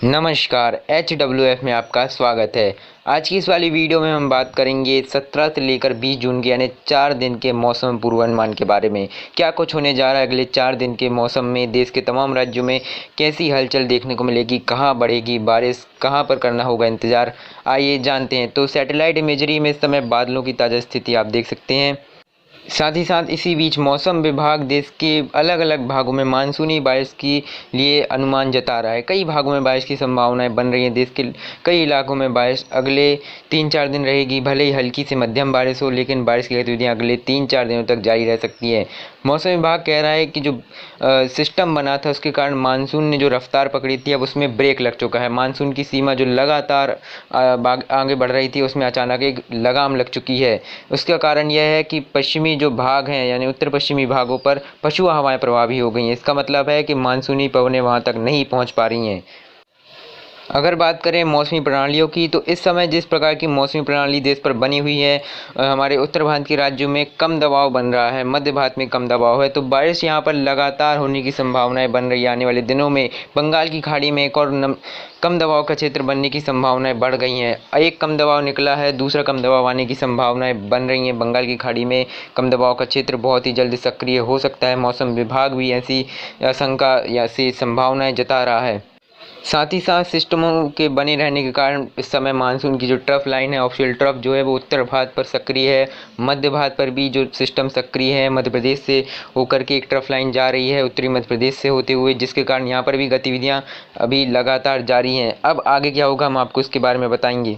नमस्कार HWF में आपका स्वागत है। आज की इस वाली वीडियो में हम बात करेंगे 17 से लेकर 20 जून के यानी 4 दिन के मौसम पूर्वानुमान के बारे में। क्या कुछ होने जा रहा है अगले 4 दिन के मौसम में, देश के तमाम राज्यों में कैसी हलचल देखने को मिलेगी, कहाँ बढ़ेगी बारिश, कहाँ पर करना होगा इंतज़ार, आइए जानते हैं। तो सैटेलाइट इमेजरी में इस समय बादलों की ताज़ा स्थिति आप देख सकते हैं। साथ ही साथ इसी बीच मौसम विभाग देश के अलग अलग भागों में मानसूनी बारिश के लिए अनुमान जता रहा है। कई भागों में बारिश की संभावनाएं बन रही हैं। देश के कई इलाकों में बारिश अगले 3-4 दिन रहेगी। भले ही हल्की से मध्यम बारिश हो, लेकिन बारिश की गतिविधियां अगले 3-4 दिनों तक जारी रह सकती है। मौसम विभाग कह रहा है कि जो सिस्टम बना था उसके कारण मानसून ने जो रफ्तार पकड़ी थी अब उसमें ब्रेक लग चुका है। मानसून की सीमा जो लगातार आगे बढ़ रही थी उसमें अचानक एक लगाम लग चुकी है। उसका कारण यह है कि पश्चिमी जो भाग हैं यानी उत्तर पश्चिमी भागों पर पछुआ हवाएं प्रभावी हो गई हैं। इसका मतलब है कि मानसूनी पवनें वहां तक नहीं पहुंच पा रही हैं। अगर बात करें मौसमी प्रणालियों की, तो इस समय जिस प्रकार की मौसमी प्रणाली देश पर बनी हुई है, हमारे उत्तर भारत के राज्यों में कम दबाव बन रहा है, मध्य भारत में कम दबाव है, तो बारिश यहाँ पर लगातार होने की संभावनाएं बन रही है। आने वाले दिनों में बंगाल की खाड़ी में एक और कम दबाव का क्षेत्र बनने की संभावनाएं बढ़ गई हैं। एक कम दबाव निकला है, दूसरा कम दबाव आने की संभावनाएं बन रही हैं। बंगाल की खाड़ी में कम दबाव का क्षेत्र बहुत ही जल्द सक्रिय हो सकता है। मौसम विभाग भी ऐसी आशंका या ऐसी संभावनाएं जता रहा है। साथ ही साथ सिस्टमों के बने रहने के कारण इस समय मानसून की जो ट्रफ लाइन है, ऑफिशियल ट्रफ जो है वो उत्तर भारत पर सक्रिय है। मध्य भारत पर भी जो सिस्टम सक्रिय है, मध्य प्रदेश से होकर के एक ट्रफ लाइन जा रही है उत्तरी मध्य प्रदेश से होते हुए, जिसके कारण यहाँ पर भी गतिविधियाँ अभी लगातार जारी हैं। अब आगे क्या होगा हम आपको इसके बारे में बताएंगे।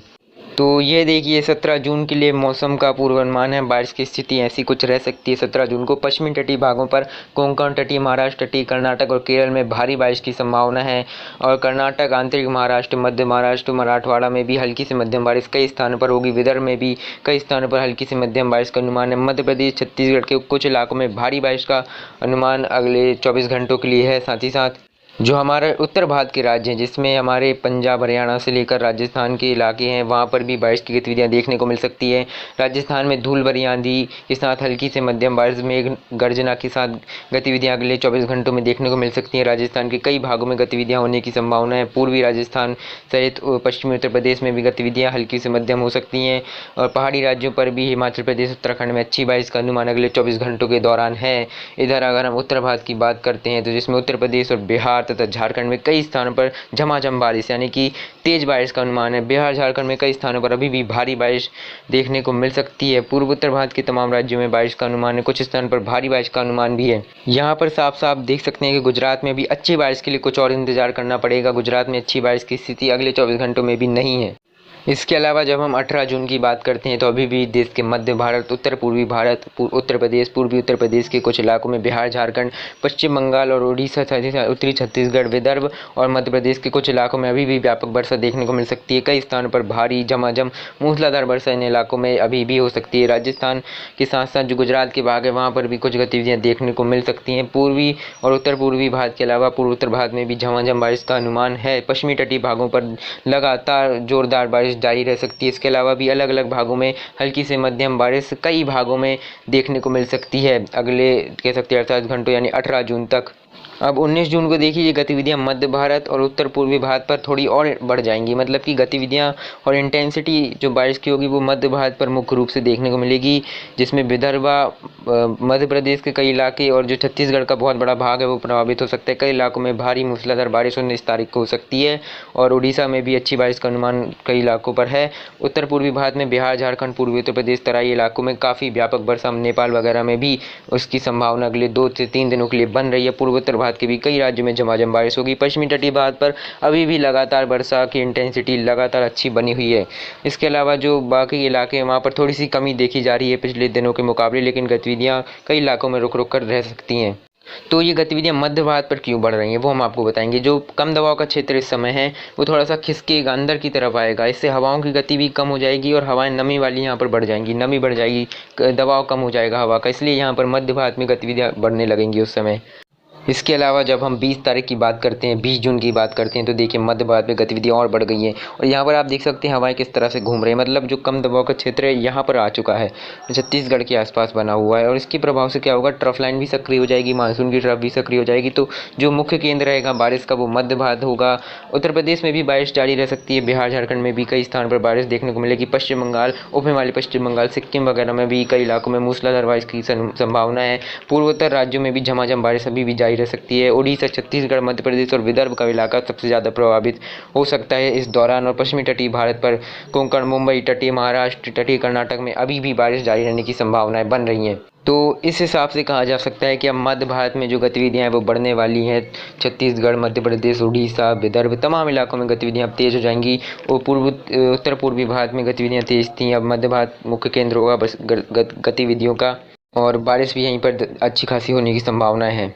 तो ये देखिए 17 जून के लिए मौसम का पूर्वानुमान है। बारिश की स्थिति ऐसी कुछ रह सकती है 17 जून को। पश्चिमी तटीय भागों पर कोंकण तटीय महाराष्ट्र, तटीय कर्नाटक और केरल में भारी बारिश की संभावना है। और कर्नाटक, आंतरिक महाराष्ट्र, मध्य महाराष्ट्र, मराठवाड़ा में भी हल्की से मध्यम बारिश कई स्थानों पर होगी। विदर्भ में भी कई स्थानों पर हल्की से मध्यम बारिश का अनुमान है। मध्य प्रदेश, छत्तीसगढ़ के कुछ इलाकों में भारी बारिश का अनुमान अगले 24 घंटों के लिए है। साथ ही साथ जो हमारे उत्तर भारत के राज्य हैं, जिसमें हमारे पंजाब, हरियाणा से लेकर राजस्थान के इलाके हैं, वहाँ पर भी बारिश की गतिविधियाँ देखने को मिल सकती है। राजस्थान में धूल भरी आंधी के साथ हल्की से मध्यम बारिश, मेघ गर्जना के साथ गतिविधियाँ अगले 24 घंटों में देखने को मिल सकती हैं। राजस्थान के कई भागों में गतिविधियाँ होने की संभावना है। पूर्वी राजस्थान सहित पश्चिमी उत्तर प्रदेश में भी गतिविधियाँ हल्की से मध्यम हो सकती हैं। और पहाड़ी राज्यों पर भी हिमाचल प्रदेश, उत्तराखंड में अच्छी बारिश का अनुमान अगले 24 घंटों के दौरान है। इधर अगर हम उत्तर भारत की बात करते हैं, तो जिसमें उत्तर प्रदेश और बिहार तथा झारखंड में कई स्थानों पर झमाझम बारिश यानी कि तेज बारिश का अनुमान है। बिहार, झारखंड में कई स्थानों पर अभी भी भारी बारिश देखने को मिल सकती है। पूर्व उत्तर भारत के तमाम राज्यों में बारिश का अनुमान है। कुछ स्थानों पर भारी बारिश का अनुमान भी है। यहाँ पर साफ साफ देख सकते हैं कि गुजरात में भी अच्छी बारिश के लिए कुछ और इंतजार करना पड़ेगा। गुजरात में अच्छी बारिश की स्थिति अगले 24 घंटों में भी नहीं है। इसके अलावा जब हम 18 जून की बात करते हैं, तो अभी भी देश के मध्य भारत, उत्तर पूर्वी भारत, उत्तर प्रदेश, पूर्वी उत्तर प्रदेश के कुछ इलाकों में, बिहार, झारखंड, पश्चिम बंगाल और उड़ीसा, उत्तरी छत्तीसगढ़, विदर्भ और मध्य प्रदेश के कुछ इलाकों में अभी भी व्यापक वर्षा देखने को मिल सकती है। कई स्थानों पर भारी झमाझम मूसलाधार वर्षा इन इलाकों में अभी भी हो सकती है। राजस्थान के साथ साथ जो गुजरात के भाग है वहाँ पर भी कुछ गतिविधियाँ देखने को मिल सकती हैं। पूर्वी और उत्तर पूर्वी भारत के अलावा पूर्व उत्तर भारत में भी झमाझम बारिश का अनुमान है। पश्चिमी तटीय भागों पर लगातार जोरदार बारिश जारी रह सकती है। इसके अलावा भी अलग अलग भागों में हल्की से मध्यम बारिश कई भागों में देखने को मिल सकती है अगले कह सकते हैं 48 घंटों यानी 18 जून तक। अब 19 जून को देखिए, ये गतिविधियां मध्य भारत और उत्तर पूर्वी भारत पर थोड़ी और बढ़ जाएंगी। मतलब कि गतिविधियां और इंटेंसिटी जो बारिश की होगी वो मध्य भारत पर मुख्य रूप से देखने को मिलेगी, जिसमें विदर्भ, मध्य प्रदेश के कई इलाके और जो छत्तीसगढ़ का बहुत बड़ा भाग है वो प्रभावित हो सकता है। कई इलाकों में भारी मूसलाधार बारिश 19 तारीख को हो सकती है। और उड़ीसा में भी अच्छी बारिश का अनुमान कई इलाकों पर है। उत्तर पूर्वी भारत में बिहार, झारखंड, पूर्वी उत्तर प्रदेश, तराई इलाकों में काफ़ी व्यापक वर्षा, नेपाल वगैरह में भी उसकी संभावना अगले 2 से 3 दिनों के लिए बन रही है। पूर्व उत्तर भारत के भी कई राज्यों में झमाझम बारिश होगी। पश्चिमी तटीय भारत पर अभी भी लगातार वर्षा की इंटेंसिटी लगातार अच्छी बनी हुई है। इसके अलावा जो बाकी इलाके हैं वहाँ पर थोड़ी सी कमी देखी जा रही है पिछले दिनों के मुकाबले, लेकिन गतिविधियाँ कई इलाकों में रुक रुक कर रह सकती हैं। तो ये गतिविधियां मध्य भारत पर क्यों बढ़ रही हैं वो हम आपको बताएंगे। जो कम दबाव का क्षेत्र इस समय है वो थोड़ा सा खिसकेगा, अंदर की तरफ आएगा। इससे हवाओं की गति भी कम हो जाएगी और हवाएं नमी वाली यहाँ पर बढ़ जाएंगी, नमी बढ़ जाएगी, दबाव कम हो जाएगा हवा का। इसलिए यहाँ पर मध्य भारत में गतिविधियाँ बढ़ने लगेंगी उस समय। इसके अलावा जब हम 20 तारीख की बात करते हैं, 20 जून की बात करते हैं, तो देखिए मध्य भारत में गतिविधियाँ और बढ़ गई हैं और यहाँ पर आप देख सकते हैं हवाएं किस तरह से घूम रही हैं। मतलब जो कम दबाव का क्षेत्र है यहाँ पर आ चुका है, छत्तीसगढ़ के आसपास बना हुआ है और इसके प्रभाव से क्या होगा, ट्रफ लाइन भी सक्रिय हो जाएगी, मानसून की ट्रफ भी सक्रिय हो जाएगी। तो जो मुख्य केंद्र रहेगा बारिश का वो मध्य भारत होगा। उत्तर प्रदेश में भी बारिश जारी रह सकती है, बिहार झारखंड में भी कई स्थान पर बारिश देखने को मिलेगी। पश्चिम बंगाल, उप हिमालय पश्चिम बंगाल, सिक्किम वगैरह में भी कई इलाकों में मूसलाधार बारिश की संभावना है। पूर्वोत्तर राज्यों में भी झमाझम बारिश अभी भी जारी रह सकती है। उड़ीसा, छत्तीसगढ़, मध्य प्रदेश और विदर्भ का इलाका सबसे ज़्यादा प्रभावित हो सकता है इस दौरान। और पश्चिमी तटीय भारत पर कोंकण, मुंबई, तटीय महाराष्ट्र, तटीय कर्नाटक में अभी भी बारिश जारी रहने की संभावनाएं बन रही हैं। तो इस हिसाब से कहा जा सकता है कि अब मध्य भारत में जो गतिविधियां हैं वो बढ़ने वाली हैं। छत्तीसगढ़, मध्य प्रदेश, उड़ीसा, विदर्भ तमाम इलाकों में गतिविधियां अब तेज़ हो जाएंगी और उत्तर पूर्वी भारत में गतिविधियां तेज़ थीं, अब मध्य भारत मुख्य केंद्र होगा बस गतिविधियों का और बारिश भी यहीं पर अच्छी खासी होने की संभावनाएं हैं।